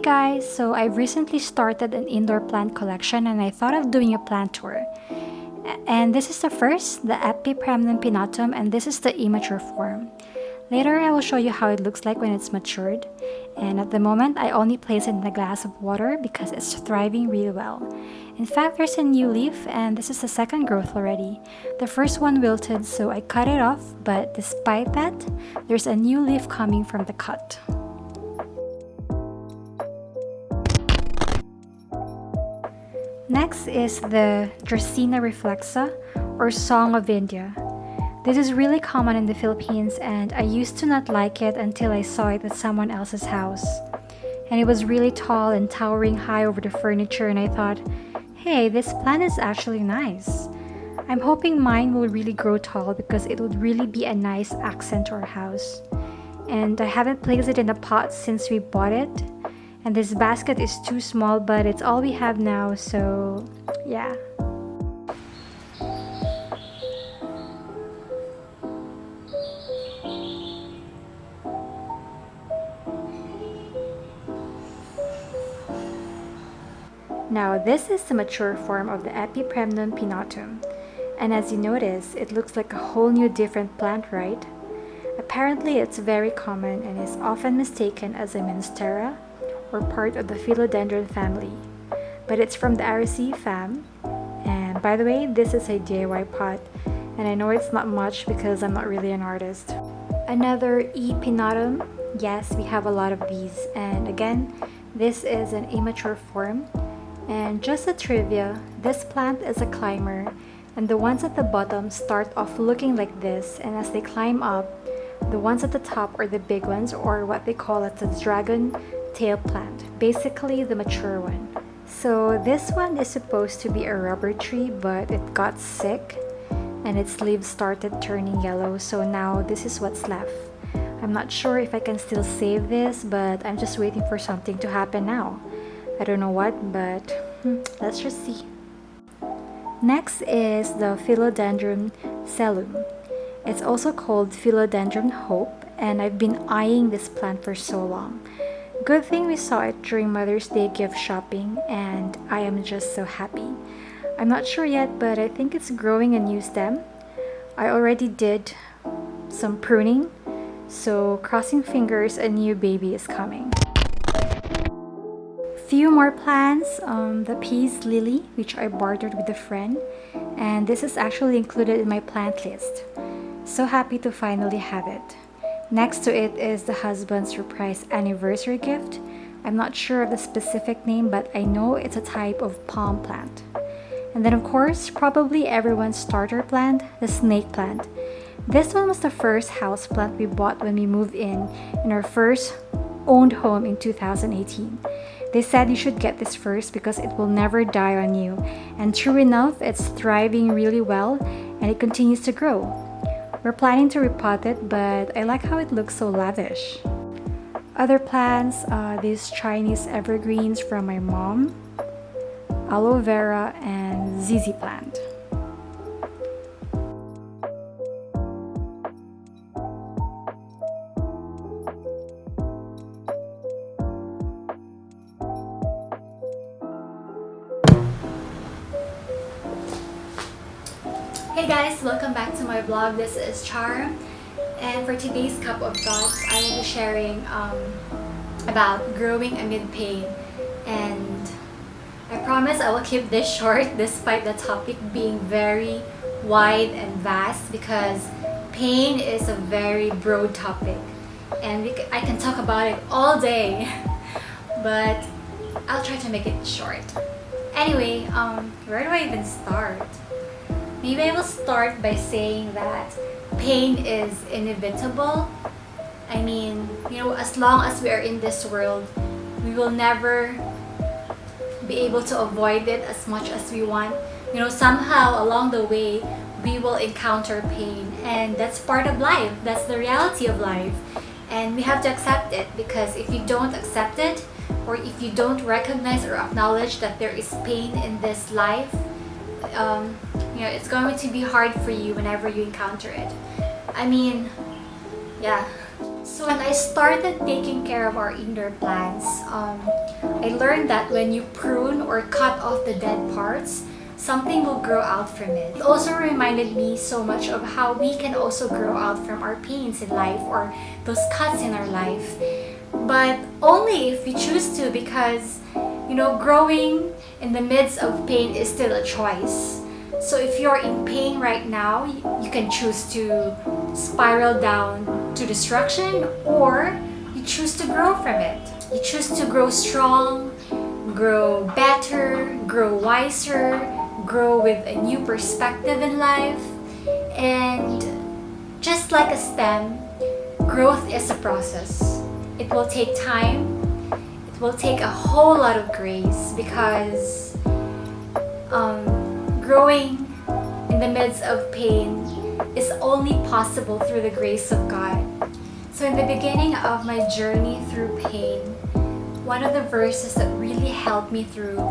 guys, so I've recently started an indoor plant collection and I thought of doing a plant tour. And this is the first, the Epipremnum pinnatum, and this is the immature form. Later I will show you how it looks like when it's matured. And at the moment I only place it in a glass of water because it's thriving really well. In fact, there's a new leaf and this is the second growth already. The first one wilted, so I cut it off, but despite that, there's a new leaf coming from the cut. Next is the Dracaena reflexa, or Song of India. This is really common in the Philippines and I used to not like it until I saw it at someone else's house. And it was really tall and towering high over the furniture, and I thought, hey, this plant is actually nice. I'm hoping mine will really grow tall because it would really be a nice accent to our house. And I haven't placed it in a pot since we bought it. And this basket is too small, but it's all we have now, so yeah. Now this is the mature form of the Epipremnum pinnatum. And as you notice, it looks like a whole new different plant, right? Apparently it's very common and is often mistaken as a monstera, or part of the philodendron family, but it's from the Araceae fam. And by the way, this is a DIY pot, and I know it's not much because I'm not really an artist. Another E. pinnatum, yes, we have a lot of these, and again, this is an immature form. And just a trivia, this plant is a climber, and the ones at the bottom start off looking like this, and as they climb up, the ones at the top are the big ones, or what they call it the dragon tail plant, basically the mature one. So this one is supposed to be a rubber tree, but it got sick and its leaves started turning yellow, so now this is what's left. I'm not sure if I can still save this, but I'm just waiting for something to happen now. I don't know what, but let's just see. Next is the Philodendron cellum. It's also called Philodendron hope, and I've been eyeing this plant for so long. Good thing we saw it during Mother's Day gift shopping, and I am just so happy. I'm not sure yet, but I think it's growing a new stem. I already did some pruning, so crossing fingers, a new baby is coming. Few more plants, the peace lily, which I bartered with a friend, and this is actually included in my plant list. So happy to finally have it. Next to it is the husband's surprise anniversary gift. I'm not sure of the specific name, but I know it's a type of palm plant. And then of course, probably everyone's starter plant, the snake plant. This one was the first house plant we bought when we moved in our first owned home in 2018. They said you should get this first because it will never die on you. And true enough, it's thriving really well and it continues to grow. We're planning to repot it, but I like how it looks so lavish. Other plants, these Chinese evergreens from my mom, aloe vera, and ZZ plant. Hey guys, welcome back to my vlog. This is Charm, and for today's cup of thoughts, I will be sharing about growing amid pain. And I promise I will keep this short despite the topic being very wide and vast, because pain is a very broad topic and I can talk about it all day but I'll try to make it short. Anyway, where do I even start? Maybe I will start by saying that pain is inevitable. I mean, as long as we are in this world, we will never be able to avoid it as much as we want. Somehow along the way, we will encounter pain, and that's part of life. That's the reality of life. And we have to accept it, because if you don't accept it, or if you don't recognize or acknowledge that there is pain in this life, it's going to be hard for you whenever you encounter it. I mean, yeah. So when I started taking care of our indoor plants, I learned that when you prune or cut off the dead parts, something will grow out from it. It also reminded me so much of how we can also grow out from our pains in life or those cuts in our life. But only if we choose to, because growing in the midst of pain is still a choice. So if you're in pain right now, you can choose to spiral down to destruction, or you choose to grow from it. You choose to grow strong, grow better, grow wiser, grow with a new perspective in life. And just like a stem, growth is a process. It will take time. It will take a whole lot of grace, because growing in the midst of pain is only possible through the grace of God. So in the beginning of my journey through pain, one of the verses that really helped me through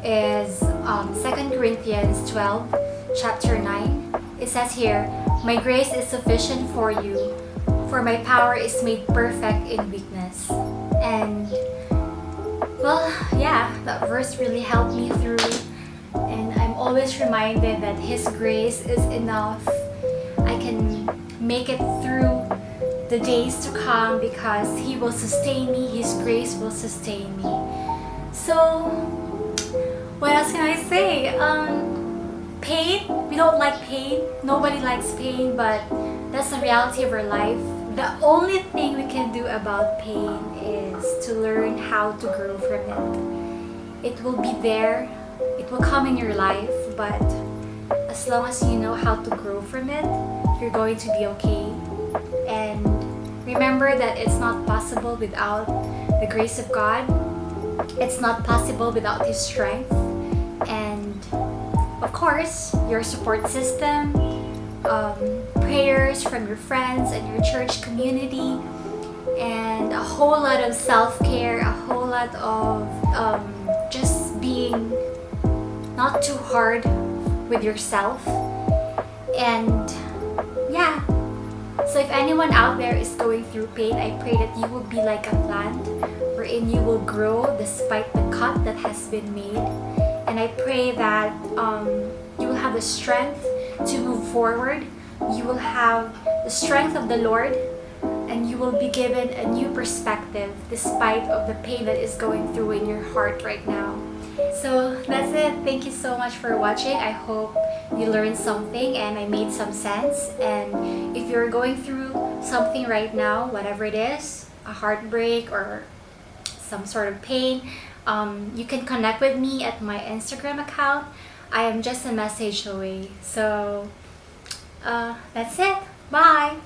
is 2 Corinthians 12, chapter 9. It says here, "My grace is sufficient for you, for my power is made perfect in weakness." And well, yeah, that verse really helped me through, and I'm always reminded that His grace is enough. I can make it through the days to come because He will sustain me. His grace will sustain me. So what else can I say? Pain, we don't like pain. Nobody likes pain, but that's the reality of our life. The only thing we can do about pain is to learn how to grow from it. It will be there, it will come in your life, but as long as you know how to grow from it, you're going to be okay. And remember that it's not possible without the grace of God. It's not possible without His strength. And of course, your support system, prayers from your friends and your church community, and a whole lot of self-care, a whole lot of just being not too hard with yourself. And yeah, so if anyone out there is going through pain, I pray that you will be like a plant wherein you will grow despite the cut that has been made. And I pray that you will have the strength to move forward. You will have the strength of the Lord, and you will be given a new perspective despite of the pain that is going through in your heart right now. So that's it. Thank you so much for watching. I hope you learned something and I made some sense. And if you're going through something right now, whatever it is, a heartbreak or some sort of pain, you can connect with me at my Instagram account. I am just a message away. So that's it. Bye.